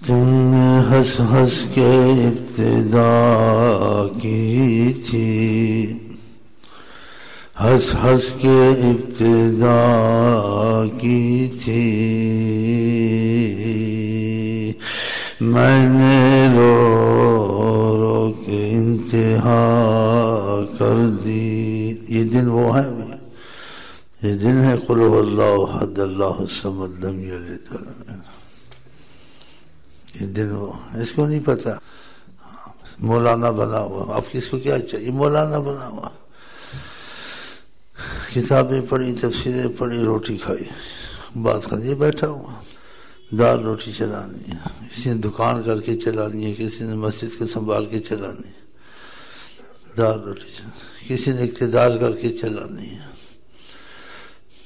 تم نے ہنس ہنس کے ابتدا کی تھی، ہنس ہنس کے ابتدا کی تھی، میں نے رو رو کے انتہا کر دی۔ یہ دن وہ ہے، یہ دن ہے قل هو اللہ احد اللہ الصمد لم یلد ولم یولد۔ یہ دن وہ، اس کو نہیں پتا، مولانا بنا ہوا، اب کس کو کیا چاہیے، مولانا بنا ہوا، کتابیں پڑھی، تفسیریں پڑھی، روٹی کھائی، بات کر، یہ بیٹھا ہوا دال روٹی چلانی ہے، کسی نے دکان کر کے چلانی ہے، کسی نے مسجد کو سنبھال کے چلانی ہے، دال روٹی چلانی، کسی نے اقتدار کر کے چلانی ہے،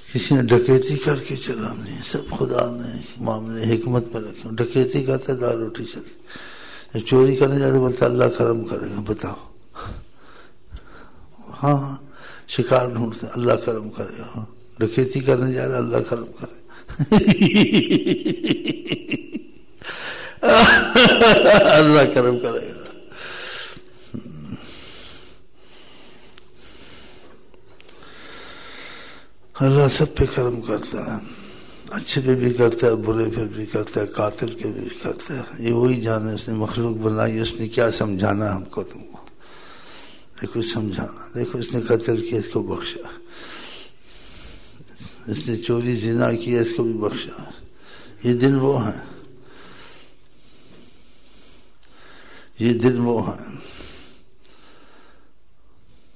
کسی نے ڈکیتی کر کے چلانی ہے، سب خدا نے معاملے حکمت میں رکھے۔ ڈکیتی کرتا ہے، دال روٹی چلتی، چوری کرنے جاتے بولتا اللہ کرم کرے گا، بتاؤ، ہاں شکار ڈھونڈتے اللہ کرم کرے گا، ڈکیتی کرنے جا رہا اللہ کرم کرے گا، اللہ کرم کرے گا۔ اللہ سب پہ کرم کرتا ہے، اچھے پہ بھی کرتا ہے، برے پہ بھی کرتا ہے، قاتل کے بھی کرتا ہے، یہ وہی جانے اس نے مخلوق بنائی، اس نے کیا سمجھانا ہم کو، تم کو دیکھو سمجھانا، دیکھو اس نے قتل کیا اس کو بخشا، اس نے چوری زنا کیا اس کو بھی بخشا۔ یہ دن وہ ہیں، یہ دن وہ ہیں،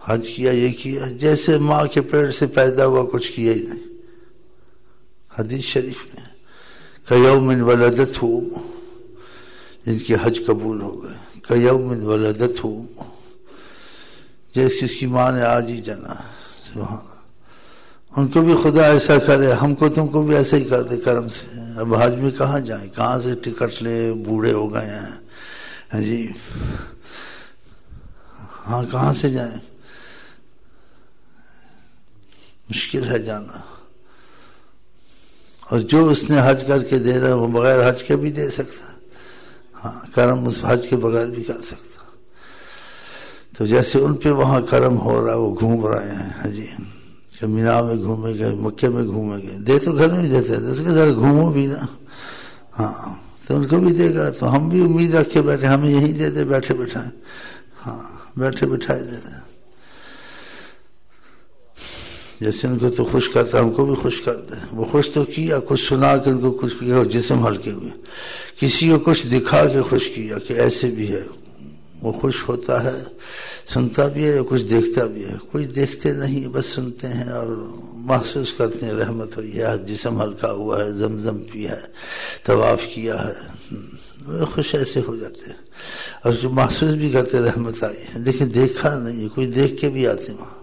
حج کیا، یہ کیا، جیسے ماں کے پیٹ سے پیدا ہوا کچھ کیا ہی نہیں۔ حدیث شریف میں کیوم ولدتہ، جن کے حج قبول ہو گئے، کیوم ولدتہ، جیسے اس کی ماں نے آج ہی جنا، سبحان اللہ۔ ان کو بھی خدا ایسا کرے، ہم کو تم کو بھی ایسا ہی کر دے کرم سے۔ اب حج میں کہاں جائیں، کہاں سے ٹکٹ لے، بوڑھے ہو گئے ہیں، ہاں جی، ہاں کہاں سے جائیں، مشکل ہے جانا۔ اور جو اس نے حج کر کے دے رہا ہے وہ بغیر حج کے بھی دے سکتا، ہاں کرم اس حج کے بغیر بھی کر سکتا۔ تو جیسے ان پہ وہاں کرم ہو رہا ہے، وہ گھوم رہے ہیں، ہاں جی، کہ مینا میں گھومے گئے، مکے میں گھومے گئے، دے تو گھر میں بھی دیتے ہیں، اس کے ذرا گھومو بھی نا، ہاں تو ان کو بھی دے گا۔ تو ہم بھی امید رکھ کے بیٹھے، ہمیں یہی دے دے بیٹھے بٹھائے، ہاں بیٹھے بٹھائے دے دے، جیسے ان کو تو خوش کرتا ہم کو بھی خوش کر دے۔ وہ خوش تو کیا، کچھ سنا کے ان کو خوش کیا، جسم ہلکے ہوئے، کسی کو کچھ دکھا کے خوش کیا کہ ایسے بھی ہے، وہ خوش ہوتا ہے، سنتا بھی ہے، کچھ دیکھتا بھی ہے۔ کوئی دیکھتے نہیں، بس سنتے ہیں اور محسوس کرتے ہیں رحمت ہوئی ہے، جسم ہلکا ہوا ہے، زمزم پیا ہے، طواف کیا ہے، وہ خوش ایسے ہو جاتے ہیں۔ اور جو محسوس بھی کرتے رحمت آئی ہے، لیکن دیکھا نہیں، کوئی دیکھ کے بھی آتے وہاں،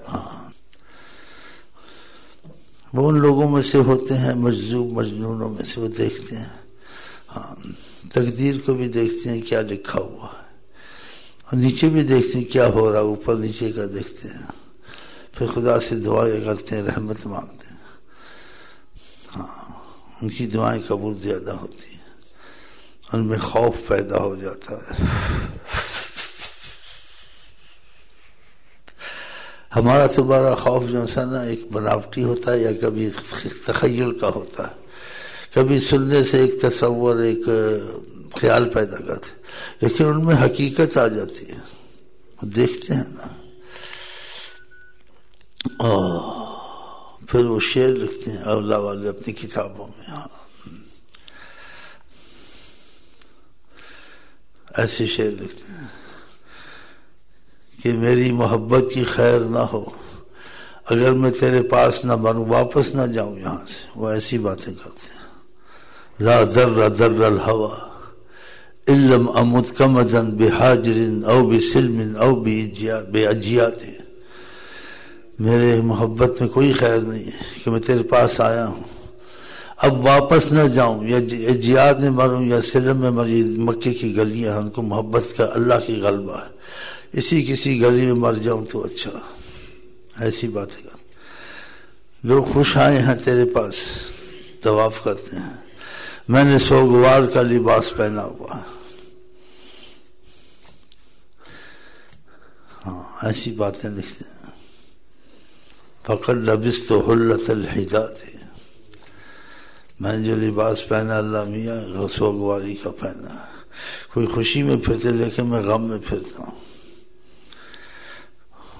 ہاں وہ ان لوگوں میں سے ہوتے ہیں، مجذوب مجنونوں میں سے، وہ دیکھتے ہیں، ہاں تقدیر کو بھی دیکھتے ہیں کیا لکھا ہوا ہے، اور نیچے بھی دیکھتے ہیں کیا ہو رہا، اوپر نیچے کا دیکھتے ہیں، پھر خدا سے دعائیں کرتے ہیں، رحمت مانگتے ہیں، ہاں ان کی دعائیں قبول زیادہ ہوتی ہیں، ان میں خوف پیدا ہو جاتا ہے۔ ہمارا تمہارا خوف جو ہے نا ایک بناوٹی ہوتا ہے، یا کبھی تخیل کا ہوتا ہے، کبھی سننے سے ایک تصور، ایک خیال پیدا کرتے، لیکن ان میں حقیقت آ جاتی ہے، وہ دیکھتے ہیں نا۔ پھر وہ شعر لکھتے ہیں اولیاء والے اپنی کتابوں میں، ہاں ایسے شعر لکھتے ہیں کہ میری محبت کی خیر نہ ہو اگر میں تیرے پاس نہ مروں، واپس نہ جاؤں یہاں سے، وہ ایسی باتیں کرتے ہیں۔ لا ذر ذر الہوى ان لم امت کمدا بحاجر او بسلم او باجیات، میرے محبت میں کوئی خیر نہیں ہے کہ میں تیرے پاس آیا ہوں، اب واپس نہ جاؤں، یا جہاد میں مروں یا سلم میں مروں، مکے کی گلیاں ان کو محبت کا اللہ کی غلبہ ہے، اسی کسی گلی میں مر جاؤں تو اچھا، ایسی باتیں کر۔ لوگ خوش آئے ہیں تیرے پاس، طواف کرتے ہیں، میں نے سوگوار کا لباس پہنا ہوا ہے. ہاں ایسی باتیں لکھتے ہیں. فقط لبست حلت الحداد، میں نے جو لباس پہنا اللہ میاں سوگواری کا پہنا. کوئی خوشی میں پھرتے لیکن میں غم میں پھرتا ہوں.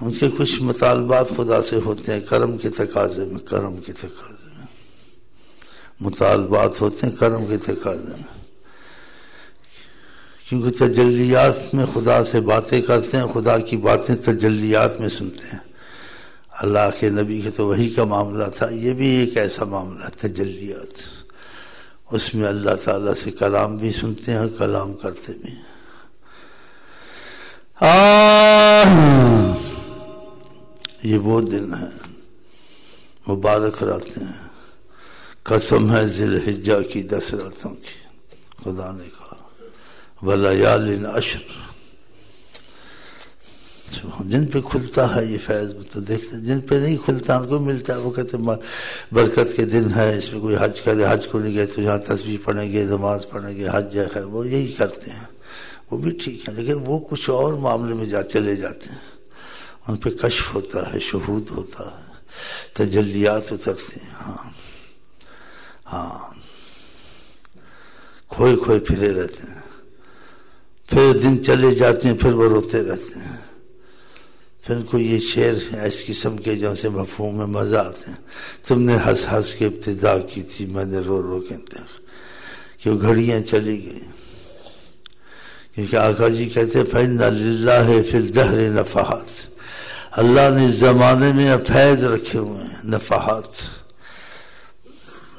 ان کے کچھ مطالبات خدا سے ہوتے ہیں کرم کے تقاضے میں، کرم کے تقاضے میں مطالبات ہوتے ہیں، کرم کے تقاضے میں. کیونکہ تجلیات میں خدا سے باتیں کرتے ہیں، خدا کی باتیں تجلیات میں سنتے ہیں. اللہ کے نبی کے تو وہی کا معاملہ تھا، یہ بھی ایک ایسا معاملہ تجلیات. اس میں اللہ تعالیٰ سے کلام بھی سنتے ہیں، کلام کرتے بھی. یہ وہ دن ہے، مبارک راتیں ہیں. قسم ہے ذی الحجہ کی 10 راتوں کی. خدا نے کہا وَلَيَالٍ عَشْرٍ، جن پہ کھلتا ہے یہ فیض تو دیکھتے، جن پہ نہیں کھلتا ان کو ملتا ہے. وہ کہتے برکت کے دن ہے، اس میں کوئی حج کرے، حج کو نہیں گئے تو یہاں تسبیح پڑھیں گے، نماز پڑھیں گے، حج ہے خیر، وہ یہی کرتے ہیں. وہ بھی ٹھیک ہے، لیکن وہ کچھ اور معاملے میں چلے جاتے ہیں. ان پہ کشف ہوتا ہے، شہود ہوتا ہے، تجلیات اترتے ہیں. ہاں ہاں کھوئے کھوئے پھرے رہتے ہیں. پھر دن چلے جاتے ہیں، پھر وہ روتے رہتے ہیں. پھر ان کو یہ شعر اس قسم کے جو سے مفہوم میں مزہ آتے ہیں. تم نے ہنس ہنس کے ابتدا کی تھی، میں نے رو رو کے انتہا. کہ وہ گھڑیاں چلی گئی. کیونکہ آقا جی کہتے ہیں فَإِنَّ لِلَّهِ فِي الدَّهْرِ نَفَحَاتٍ، اللہ نے اس زمانے میں فیض رکھے ہوئے ہیں. نفحات،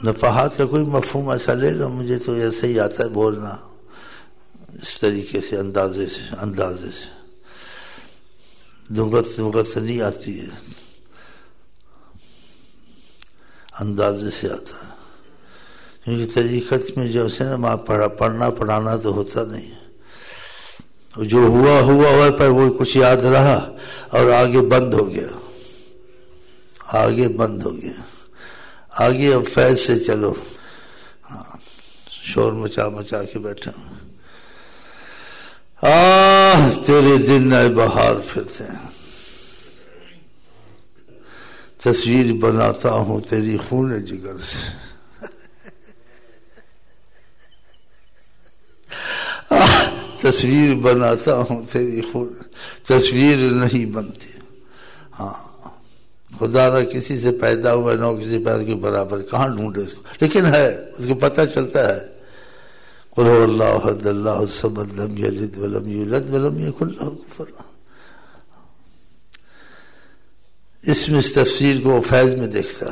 نفحات کا کوئی مفہوم ایسا لے لو، مجھے تو ایسے ہی آتا ہے بولنا اس طریقے سے، اندازے سے. لغت نہیں آتی ہے، اندازے سے آتا ہے. کیونکہ طریقت میں جو ہے نا پڑھنا پڑھانا تو ہوتا نہیں ہے. جو ہوا پر وہ کچھ یاد رہا اور آگے بند ہو گیا. آگے اب فیض سے چلو. ہاں شور مچا کے بیٹھے ہوں. تیرے دن نئے بہار پھرتے ہیں. تصویر بناتا ہوں تیری خون جگر سے. تصویر بناتا ہوں تیری خون، تصویر نہیں بنتی. ہاں خدا نہ کسی سے پیدا ہوا نہ کسی پیدا کے برابر، کہاں ڈھونڈے اس کو، لیکن ہے، اس کو پتہ چلتا ہے. قُلْ هُوَ اللَّهُ أَحَدٌ اللَّهُ الصَّمَدُ لَمْ يَلِدْ وَلَمْ يُولَدْ وَلَمْ يَكُنْ لَهُ كُفُوًا أَحَدٌ. اس میں اس تفسیر کو فیض میں دیکھتا،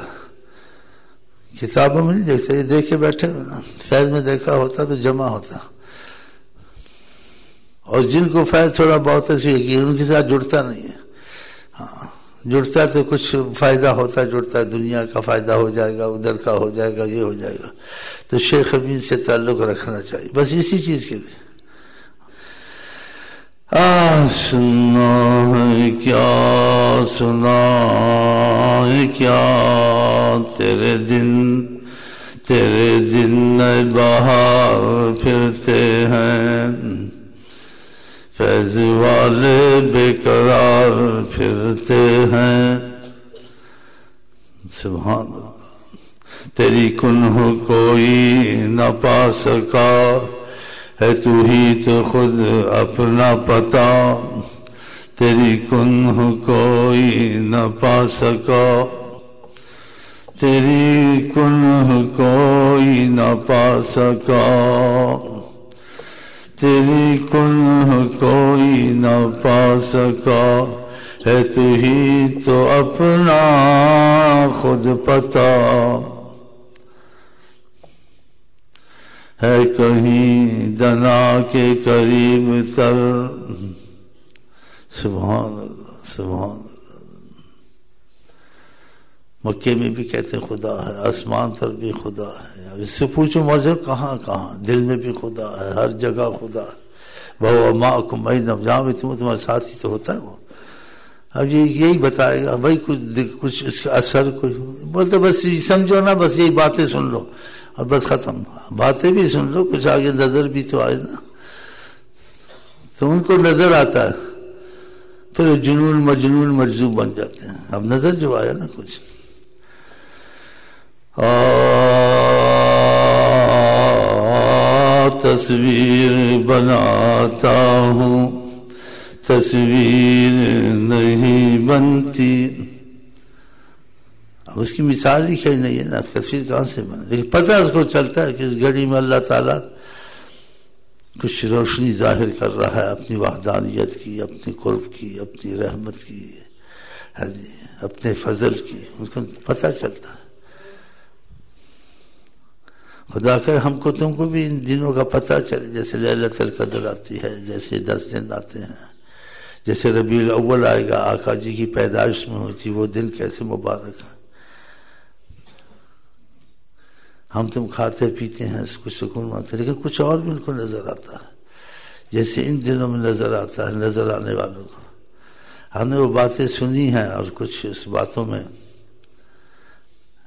کتابوں میں نہیں دیکھتا. یہ دیکھ کے بیٹھے ہو نا، فیض میں دیکھا ہوتا تو جمع ہوتا. اور جن کو فیض تھوڑا بہت ہے ان کے ساتھ جڑتا نہیں ہے. ہاں جڑتا تو کچھ فائدہ ہوتا ہے، جڑتا ہے دنیا کا فائدہ ہو جائے گا، ادھر کا ہو جائے گا، یہ ہو جائے گا. تو شیخ امین سے تعلق رکھنا چاہیے بس اسی چیز کے لیے. سنا ہے کیا تیرے دن نئے بہار پھرتے ہیں. فیض والے بے قرار پھرتے ہیں. سبحان اللہ. تیری کنہ کوئی نہ پا سکا ہے، تو ہی تو خود اپنا پتا. تیری کنہ کوئی نہ پا سکا، تیری کنہ کوئی نہ پا سکا. تیری کنہ کوئی نہ پا سکا ہے، تو ہی تو اپنا خود پتا. ہے کہیں دنا کے قریب تر. سبحان اللہ سبحان اللہ. مکے میں بھی کہتے خدا ہے، آسمان پر بھی خدا ہے. اس سے پوچھو مجھے کہاں دل میں بھی خدا ہے، ہر جگہ خدا ہے. وَهُوَ مَعَكُمْ أَيْنَمَا، جہاں بھی تمہارے ساتھ ہی تو ہوتا ہے وہ. اب یہی بتائے گا بھائی کچھ اس کا اثر کوئی بولتے بس سمجھو نا، بس یہی باتیں سن لو. اور بس ختم. باتیں بھی سن لو, کچھ آگے نظر بھی تو آئے نا. تو ان کو نظر آتا ہے, پھر جنون مجنون مجذوب بن جاتے ہیں. اب نظر جو آیا نا کچھ, تصویر بناتا ہوں تصویر نہیں بنتی. اب اس کی مثال ہی کہیں نہیں ہے نا, تصویر کہاں سے بنے؟ لیکن پتہ اس کو چلتا ہے کہ اس گھڑی میں اللہ تعالیٰ کچھ روشنی ظاہر کر رہا ہے اپنی وحدانیت کی, اپنی قرب کی, اپنی رحمت کی, اپنے فضل کی. اس کو پتہ چلتا ہے. خدا کر ہم کو تم کو بھی ان دنوں کا پتہ چلے, جیسے لیلۃ القدر آتی ہے, جیسے 10 دن آتے ہیں, جیسے ربیع الاول آئے گا, آقا جی کی پیدائش میں ہوتی, وہ دن کیسے مبارک ہیں. ہم تم کھاتے پیتے ہیں, کچھ سکون مانتے, لیکن کچھ اور بھی ان کو نظر آتا ہے, جیسے ان دنوں میں نظر آتا ہے نظر آنے والوں کو. ہم نے وہ باتیں سنی ہیں, اور کچھ اس باتوں میں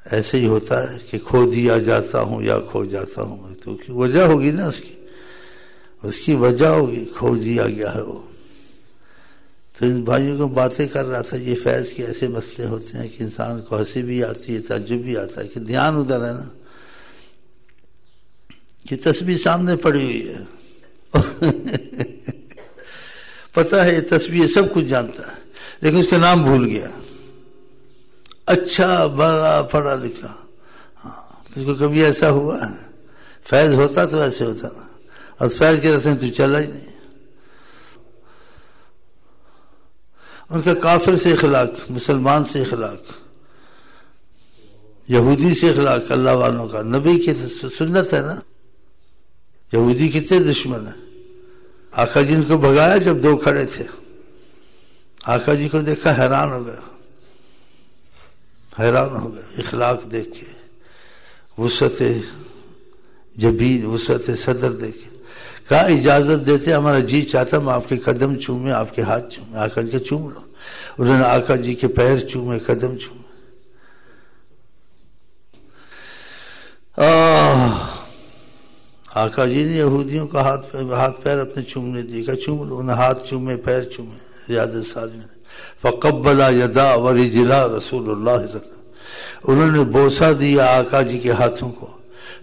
ایسے ہی ہوتا ہے کہ کھو دیا جاتا ہوں یا کھو جاتا ہوں. تو کی وجہ ہوگی نا, اس کی وجہ ہوگی, کھو دیا گیا ہے وہ. تو ان بھائیوں کو باتیں کر رہا تھا, یہ فیض کے ایسے مسئلے ہوتے ہیں کہ انسان کو ہنسی بھی آتی ہے, تعجب بھی آتا ہے کہ دھیان ادھر ہے نا. یہ تسبیح سامنے پڑی ہوئی ہے, پتہ ہے یہ تسبیح سب کچھ جانتا ہے, لیکن اس کا نام بھول گیا. اچھا بڑا پڑھا لکھا, ہاں, اس کو کبھی ایسا ہوا ہے؟ فیض ہوتا تو ایسے ہوتا نا, اور فیض کے رسم تو چلا ہی نہیں. ان کا کافر سے اخلاق, مسلمان سے اخلاق, یہودی سے اخلاق, اللہ والوں کا. نبی کی سنت ہے نا. یہودی کتنے دشمن ہیں. آقا جی کو بھگایا جب 2 کھڑے تھے, آقا جی کو دیکھا حیران ہو گیا, اخلاق دیکھ کے, وسعت جبین, وسعت صدر دیکھ کے. کہا اجازت دیتے, ہمارا جی چاہتا ہم آپ کے قدم چومیں, آپ کے ہاتھ چومیں. آقا جی کے چوم لو. انہوں نے آقا جی کے پیر چومے, قدم چومے. آقا جی نے یہودیوں کا ہاتھ پیر اپنے چومنے دیے, کہا چوم لو. انہیں ہاتھ چومے, پیر چومے. ریاض الصالحین فقبل یدا ورجلا رسول اللہ صلی اللہ علیہ وسلم. انہوں نے بوسہ دیا آقا جی کے ہاتھوں کو,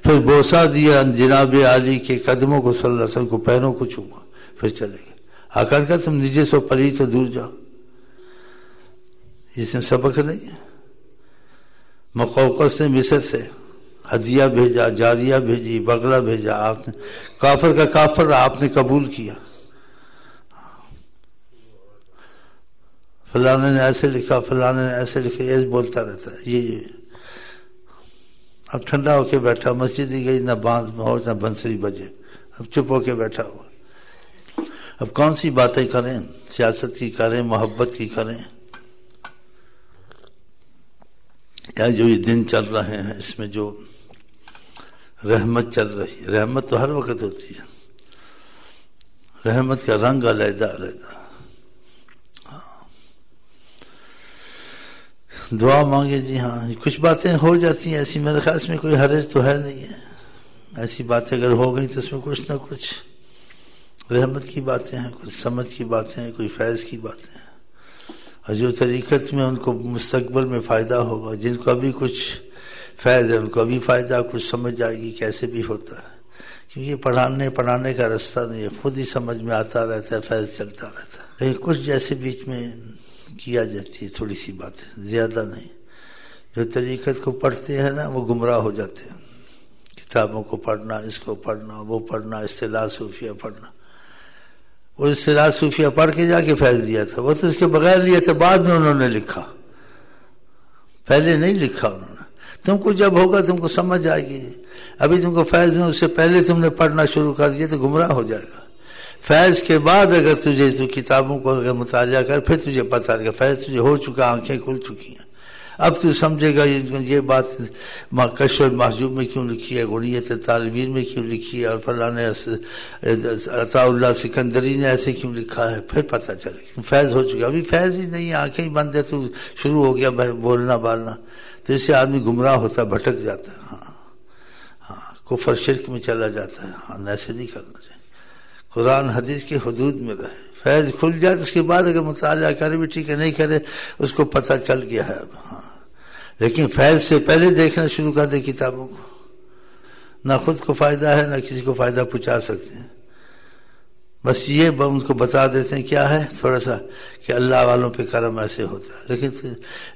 پھر بوسہ دیا جناب علی کے قدموں کو, صلی اللہ علیہ وسلم کو, پیروں کو چوما, پھر چلے گئے. آقا نے کہا تم نجس و پلیت تو دور جاؤ. اس میں سبق نہیں ہے. مقوقس نے مصر سے ہدیہ بھیجا, جاریہ بھیجی, بغلہ بھیجا. آپ نے کافر کا کافر, آپ نے قبول کیا. فلانے نے ایسے لکھا, فلانے نے ایسے لکھا, یہ بولتا رہتا ہے. یہ اب ٹھنڈا ہو کے بیٹھا, مسجد ہی گئی, نہ باندھ میں ہو نہ بنسری بجے, اب چپ ہو کے بیٹھا ہوا. اب کون سی باتیں کریں, سیاست کی کریں, محبت کی کریں, یا جو یہ دن چل رہے ہیں اس میں جو رحمت چل رہی ہے. رحمت تو ہر وقت ہوتی ہے, رحمت کا رنگ علیحدہ علیحدہ. دعا مانگے جی. ہاں کچھ باتیں ہو جاتی ہیں ایسی, میرے خیال میں کوئی حرج تو ہے نہیں ہے. ایسی باتیں اگر ہو گئی تو اس میں کچھ نہ کچھ رحمت کی باتیں ہیں, کچھ سمجھ کی باتیں ہیں, کوئی فیض کی باتیں ہیں. اور جو طریقت میں ان کو مستقبل میں فائدہ ہوگا, جن کو ابھی کچھ فیض ہے ان کو ابھی فائدہ, کچھ سمجھ جائے گی کیسے بھی ہوتا ہے. کیونکہ پڑھانے کا راستہ نہیں ہے, خود ہی سمجھ میں آتا رہتا ہے, فیض چلتا رہتا ہے. لیکن کچھ جیسے بیچ میں کیا جاتی ہے تھوڑی سی باتیں, زیادہ نہیں. جو طریقت کو پڑھتے ہیں نا وہ گمراہ ہو جاتے ہیں. کتابوں کو پڑھنا, اس کو پڑھنا, وہ پڑھنا, اصطلاح صوفیہ پڑھنا. وہ اصطلاح صوفیہ پڑھ کے جا کے فیض لیا تھا, وہ تو اس کے بغیر لیا تھا, بعد میں انہوں نے لکھا, پہلے نہیں لکھا انہوں نے. تم کو جب ہوگا تم کو سمجھ آئے گی. ابھی تم کو فیض میں اس سے پہلے تم نے پڑھنا شروع کر دیا تو گمراہ ہو جائے گا. فیض کے بعد اگر تو کتابوں کو اگر مطالعہ کر, پھر تجھے پتہ لگے فیض تجھے ہو چکا, آنکھیں کھل چکی ہیں. اب تو سمجھے گا یہ بات کشف المحجوب میں کیوں لکھی ہے, غنیت طالبین میں کیوں لکھی ہے, اور فلانے عطاء اللہ سکندری نے ایسے کیوں لکھا ہے. پھر پتہ چلے گا فیض ہو چکا. ابھی فیض ہی نہیں, آنکھیں ہی بند ہے تو شروع ہو گیا بولنا بالنا, تو اس سے آدمی گمراہ ہوتا, بھٹک جاتا ہے. ہاں کفر شرک میں چلا جاتا ہے. ہاں ایسے نہیں کرنا چاہیے. قرآن حدیث کے حدود میں رہے. فیض کھل جائے اس کے بعد اگر مطالعہ کرے بھی ٹھیک ہے, نہیں کرے اس کو پتہ چل گیا ہے اب. ہاں لیکن فیض سے پہلے دیکھنا شروع کر دے کتابوں کو, نہ خود کو فائدہ ہے نہ کسی کو فائدہ پہنچا سکتے ہیں. بس یہ ان کو بتا دیتے ہیں کیا ہے تھوڑا سا کہ اللہ والوں پہ کرم ایسے ہوتا ہے,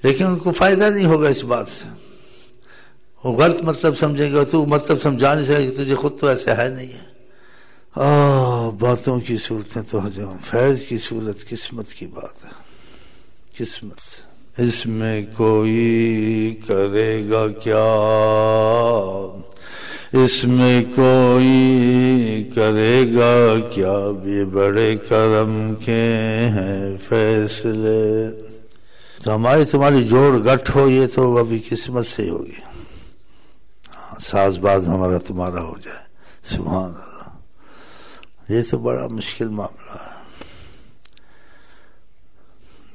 لیکن ان کو فائدہ نہیں ہوگا اس بات سے. وہ غلط مطلب سمجھیں گے, تو مطلب سمجھا نہیں سکے کہ تجھے خود تو ایسے ہے نہیں ہے. باتوں کی صورتیں تو فیض کی صورت قسمت کی بات ہے. قسمت اس میں کوئی کرے گا کیا, اس میں کوئی کرے گا کیا, بھی بڑے کرم کے ہیں فیصلے. تو ہماری تمہاری جوڑ گٹھ ہو یہ تو ابھی قسمت سے ہی ہوگی. ساز باز ہمارا تمہارا ہو جائے. سبحان اللہ. یہ تو بڑا مشکل معاملہ ہے,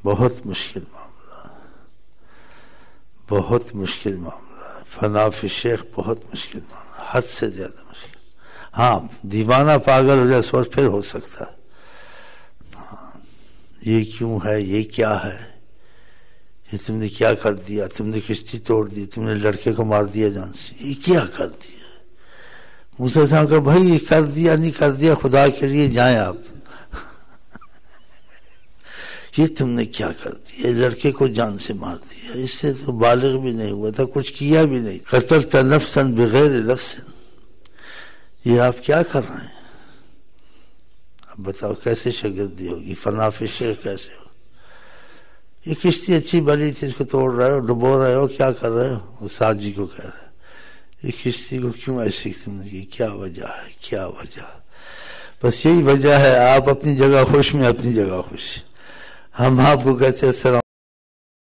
بہت مشکل معاملہ ہے, بہت مشکل معاملہ ہے. فنا فی الشیخ بہت مشکل معاملہ, حد سے زیادہ مشکل. ہاں دیوانہ پاگل ہو جائے سوچ پھر ہو سکتا ہے. ہاں یہ کیوں ہے, یہ کیا ہے, یہ تم نے کیا کر دیا, تم نے کشتی توڑ دی, تم نے لڑکے کو مار دیا جان سے, یہ کیا کر دیا. موسیٰ صاحب کہا بھائی یہ کر دیا نہیں کر دیا خدا کے لیے جائیں آپ. یہ تم نے کیا کر دیا, لڑکے کو جان سے مار دیا, اس سے تو بالغ بھی نہیں ہوا تھا, کچھ کیا بھی نہیں. قتلت نفسا بغیر نفس, یہ آپ کیا کر رہے ہیں. اب بتاؤ کیسے شاگردی ہوگی, فنا فی الشیخ کیسے ہو. یہ کشتی اچھی بھلی تھی, اس کو توڑ رہے ہو, ڈبو رہے ہو, کیا کر رہے ہو. وہ ساتھ جی کو کہہ رہے یہ کشتی کو کیوں ایسی تم نے کی, کیا وجہ ہے, کیا وجہ. بس یہی وجہ ہے, آپ اپنی جگہ خوش میں اپنی جگہ خوش. ہم آپ کو کہتے ہیں السلام